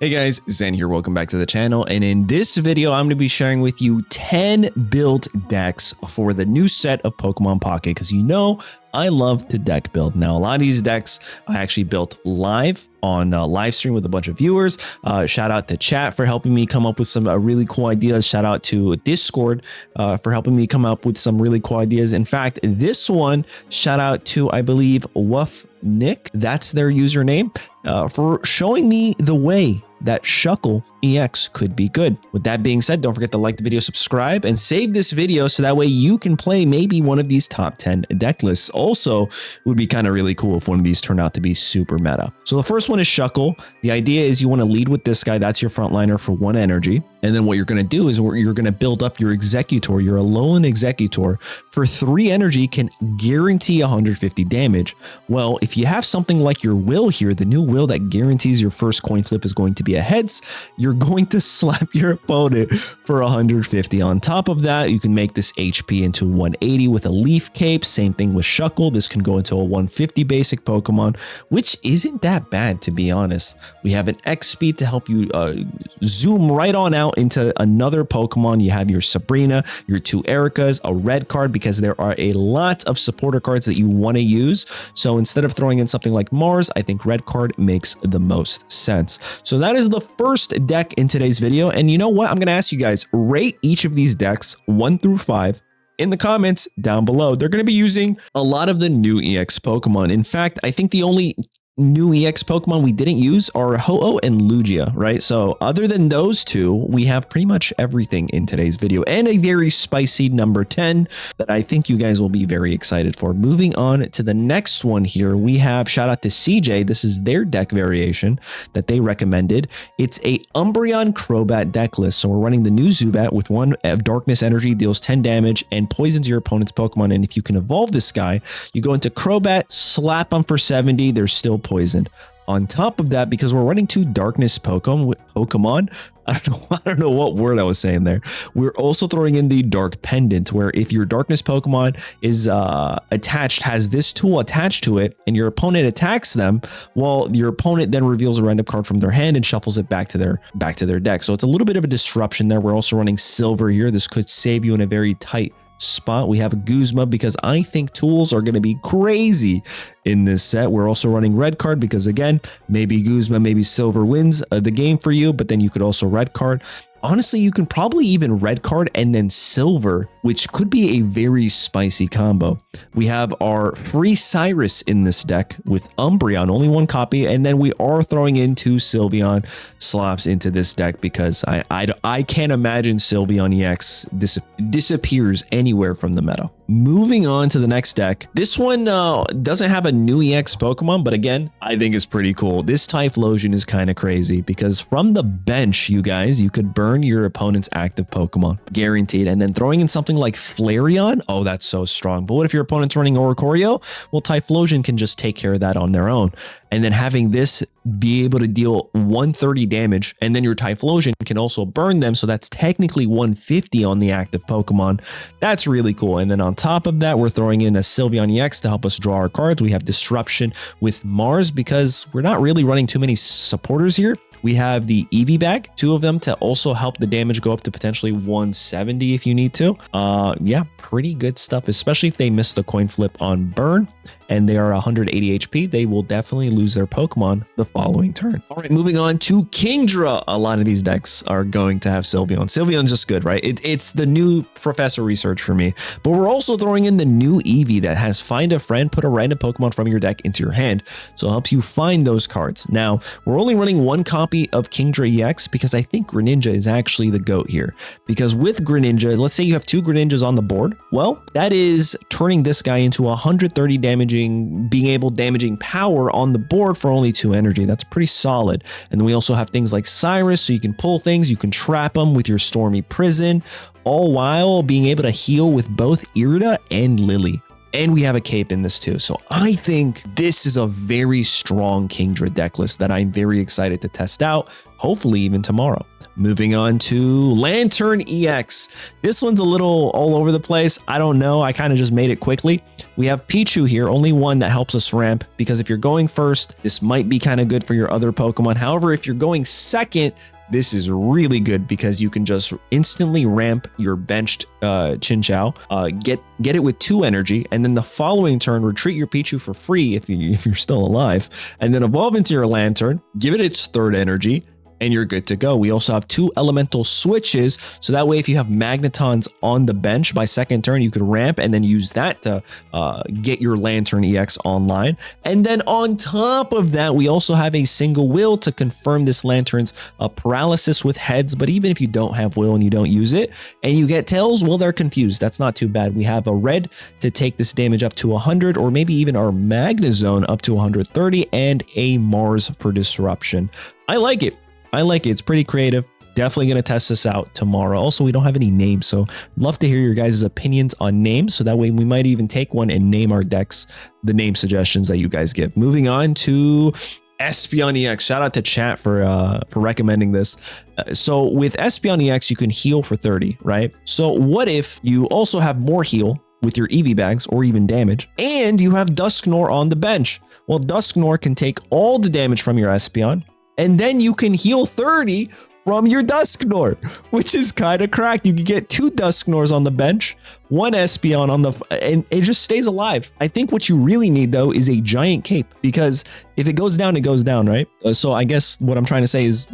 Hey guys, Zen here. Welcome back to the channel. And in this video, I'm going to be sharing with you 10 built decks for the new set of Pokemon Pocket, because you know I love to deck build. Now, a lot of these decks I actually built live on live stream with a bunch of viewers. Shout out to chat for helping me come up with some really cool ideas. Shout out to Discord for helping me come up with some really cool ideas. In fact, this one, shout out to, I believe, Wuff Nick, that's their username, for showing me the way that Shuckle EX could be good. With that being said, don't forget to like the video, subscribe, and save this video so that way you can play maybe one of these top 10 deck lists. Also, it would be kind of really cool if one of these turned out to be super meta. So the first one is Shuckle. The idea is you want to lead with this guy. That's your frontliner for 1 energy. And then what you're going to do is you're going to build up your Executor. Your Alolan Executor for 3 energy can guarantee 150 damage. Well, if you have something like your Will here, the new Will that guarantees your first coin flip is going to be a heads, you're going to slap your opponent for 150. On top of that, you can make this HP into 180 with a Leaf Cape. Same thing with Shuckle. This can go into a 150 basic Pokemon, which isn't that bad, to be honest. We have an X speed to help you zoom right on out into another Pokemon. You have your Sabrina, your 2 Ericas, a red card, because there are a lot of supporter cards that you want to use. So instead of throwing in something like Mars, I think red card makes the most sense. So that is the first deck in today's video. And you know what? I'm going to ask you guys, rate each of these decks 1 through 5 in the comments down below. They're going to be using a lot of the new EX Pokemon. In fact, I think the only new EX Pokemon we didn't use are Ho-Oh and Lugia, right? So other than those two, we have pretty much everything in today's video, and a very spicy number 10 that I think you guys will be very excited for. Moving on to the next one here, we have, shout out to CJ, this is their deck variation that they recommended. It's a Umbreon Crobat deck list. So we're running the new Zubat with 1 Darkness Energy, deals 10 damage and poisons your opponent's Pokemon. And if you can evolve this guy, you go into Crobat, slap him for 70, they're still poisoned. On top of that, because we're running 2 Darkness Pokemon, I don't know what word I was saying there. We're also throwing in the Dark Pendant, where if your Darkness Pokemon is has this tool attached to it, and your opponent attacks them, well, your opponent then reveals a random card from their hand and shuffles it back to their deck. So it's a little bit of a disruption there. We're also running Silver here. This could save you in a very tight spot. We have a Guzma because I think tools are going to be crazy in this set. We're also running red card because, again, maybe Guzma, maybe Silver wins the game for you, but then you could also red card. Honestly, you can probably even red card and then Silver, which could be a very spicy combo. We have our free Cyrus in this deck with Umbreon, only 1 copy, and then we are throwing in 2 Sylveon slops into this deck because I can't imagine Sylveon EX disappears anywhere from the meta. Moving on to the next deck. This one doesn't have a new EX Pokemon, but again, I think it's pretty cool. This Typhlosion is kind of crazy because from the bench, you guys, you could burn your opponent's active Pokemon, guaranteed. And then throwing in something like Flareon, oh, that's so strong. But what if your opponent's running Oricorio? Well, Typhlosion can just take care of that on their own. And then having this be able to deal 130 damage, and then your Typhlosion can also burn them, so that's technically 150 on the active Pokemon. That's really cool. And then on top of that, we're throwing in a Sylveon EX to help us draw our cards. We have Disruption with Mars because we're not really running too many supporters here. We have the Eevee bag, 2 of them, to also help the damage go up to potentially 170 if you need to. Yeah, pretty good stuff, especially if they miss the coin flip on burn and they are 180 HP, they will definitely lose their Pokemon the following turn. All right, moving on to Kingdraw. A lot of these decks are going to have Sylveon. Sylveon's just good, right? It's the new Professor Research for me. But we're also throwing in the new Eevee that has Find a Friend, put a random Pokemon from your deck into your hand. So it helps you find those cards. Now, we're only running 1 copy of Kingdraw EX because I think Greninja is actually the GOAT here. Because with Greninja, let's say you have 2 Greninjas on the board. Well, that is turning this guy into 130 damaging power on the board for only 2 energy. That's pretty solid. And then we also have things like Cyrus, so you can pull things, you can trap them with your Stormy Prison, all while being able to heal with both Irida and Lily. and we have a cape in this too. So I think this is a very strong Kingdraw deck list that I'm very excited to test out, hopefully even tomorrow. Moving on to Lantern EX. This one's a little all over the place. I don't know. I kind of just made it quickly. We have Pichu here, only one that helps us ramp, because if you're going first, this might be kind of good for your other Pokemon. However, if you're going second, this is really good because you can just instantly ramp your benched Chinchou, get it with 2 energy, and then the following turn retreat your Pichu for free if you're still alive, and then evolve into your Lantern, give it its 3rd energy, and you're good to go. We also have 2 elemental switches, so that way if you have Magnetons on the bench by second turn, you could ramp and then use that to get your Lantern EX online. And then on top of that, we also have a single will to confirm this Lantern's paralysis with heads, but even if you don't have will and you don't use it, and you get tails, well, they're confused. That's not too bad. We have a red to take this damage up to 100, or maybe even our Magnezone up to 130, and a Mars for disruption. I like it. I like it. It's pretty creative. Definitely going to test this out tomorrow. Also, we don't have any names, so love to hear your guys' opinions on names. So that way we might even take one and name our decks, the name suggestions that you guys give. Moving on to Espeon EX. Shout out to chat for recommending this. So with Espeon EX, you can heal for 30, right? So what if you also have more heal with your EV bags or even damage, and you have Dusknoir on the bench? Well, Dusknoir can take all the damage from your Espeon, and then you can heal 30 from your Dusknoir, which is kind of cracked. You can get 2 Dusknoirs on the bench, 1 Espeon on the, and it just stays alive. I think what you really need though is a giant cape, because if it goes down, right? So I guess what I'm trying to say is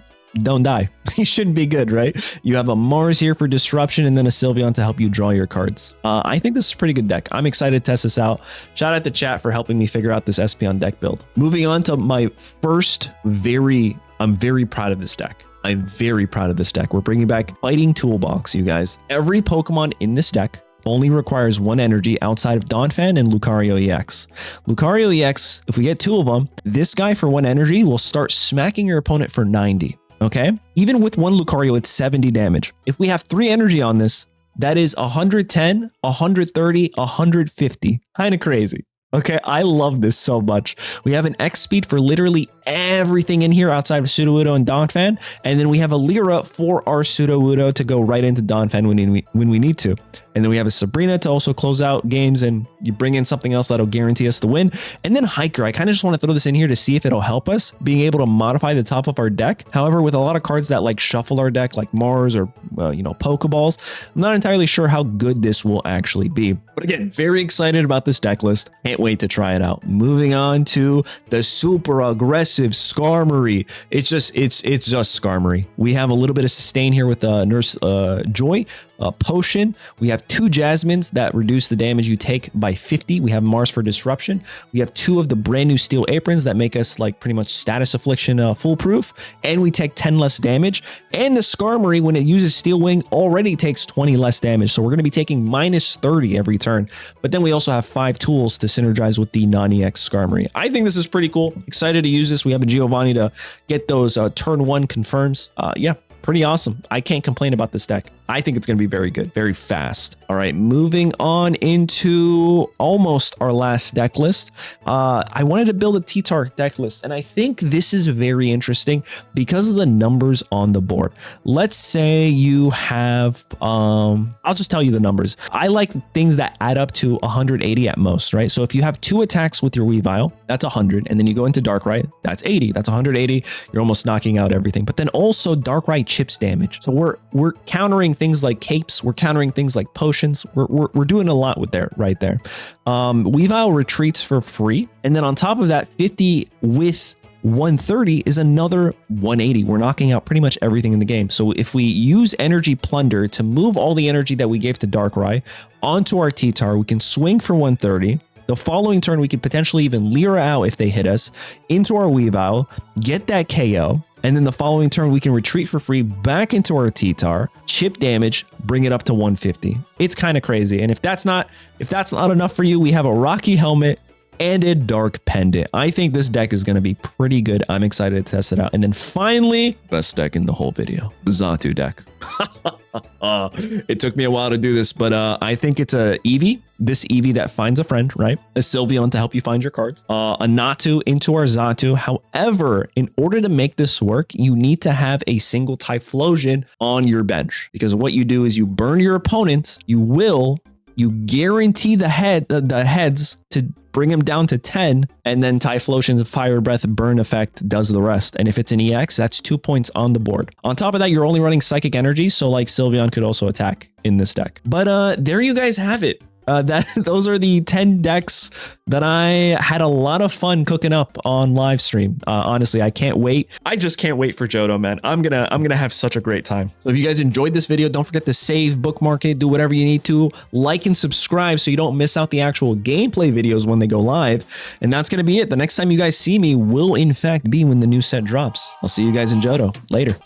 don't die. You shouldn't be good, right? You have a Mars here for disruption, and then a Sylveon to help you draw your cards. I think this is a pretty good deck. I'm excited to test this out. Shout out to chat for helping me figure out this Espeon deck build. Moving on to my first I'm very proud of this deck. I'm very proud of this deck. We're bringing back Fighting Toolbox, you guys. Every Pokemon in this deck only requires 1 energy outside of donphan and Lucario EX. Lucario EX, if we get 2 of them, this guy for 1 energy will start smacking your opponent for 90. Okay, even with 1 Lucario, it's 70 damage. If we have 3 energy on this, that is 110, 130, 150. Kind of crazy. Okay, I love this so much. We have an X speed for literally everything in here outside of Sudowoodo and donphan, and then we have a Lyra for our Sudowoodo to go right into donphan when we need to. And then we have a Sabrina to also close out games, and you bring in something else that'll guarantee us the win. And then Hiker, I kind of just want to throw this in here to see if it'll help us being able to modify the top of our deck. However, with a lot of cards that like shuffle our deck, like Mars or Pokeballs, I'm not entirely sure how good this will actually be. But again, very excited about this deck list. Can't wait to try it out. Moving on to the super aggressive Skarmory. It's just Skarmory. We have a little bit of sustain here with Nurse Joy. Potion. We have 2 Jasmines that reduce the damage you take by 50. We have Mars for disruption. We have 2 of the brand new steel aprons that make us like pretty much status affliction foolproof, and we take 10 less damage. And the Skarmory, when it uses steel wing, already takes 20 less damage, so we're going to be taking minus 30 every turn. But then we also have 5 tools to synergize with the non-EX Skarmory. I think this is pretty cool. Excited to use this. We have a Giovanni to get those turn 1 confirms. Yeah, pretty awesome. I can't complain about this deck. I think it's going to be very good, very fast. All right, moving on into almost our last deck list. I wanted to build a T-Tar deck list, and I think this is very interesting because of the numbers on the board. Let's say you have, I'll just tell you the numbers. I like things that add up to 180 at most, right? So if you have 2 attacks with your Weavile, that's 100, and then you go into Darkrai, that's 80. That's 180. You're almost knocking out everything. But then also Darkrai chips damage. So we're countering things like capes, we're countering things like potions, we're doing a lot with right there. Weavile retreats for free, and then on top of that, 50 with 130 is another 180. We're knocking out pretty much everything in the game. So if we use Energy Plunder to move all the energy that we gave to Darkrai onto our T-Tar, we can swing for 130. The following turn, we could potentially even Lyra out if they hit us into our Weavile, get that KO, and then the following turn, we can retreat for free back into our T-Tar, chip damage, bring it up to 150. It's kind of crazy. And if that's not enough for you, we have a Rocky Helmet, and a Dark Pendant. I think this deck is going to be pretty good. I'm excited to test it out. And then finally, best deck in the whole video, the Zatu deck. It took me a while to do this, but I think it's a Eevee. This Eevee that finds a friend, right? A Sylveon to help you find your cards. A Natu into our Zatu. However, in order to make this work, you need to have a single Typhlosion on your bench. Because what you do is you burn your opponent, you guarantee the heads to bring him down to 10, and then Typhlosion's Fire Breath burn effect does the rest. And if it's an EX, that's 2 points on the board. On top of that, you're only running Psychic Energy, so like Sylveon could also attack in this deck. But there you guys have it. Those are the 10 decks that I had a lot of fun cooking up on live stream. Honestly, I can't wait. I just can't wait for Johto, man. I'm gonna have such a great time. So if you guys enjoyed this video, don't forget to save, bookmark it, do whatever you need to, like and subscribe so you don't miss out the actual gameplay videos when they go live. And that's gonna be it. The next time you guys see me will in fact be when the new set drops. I'll see you guys in Johto later.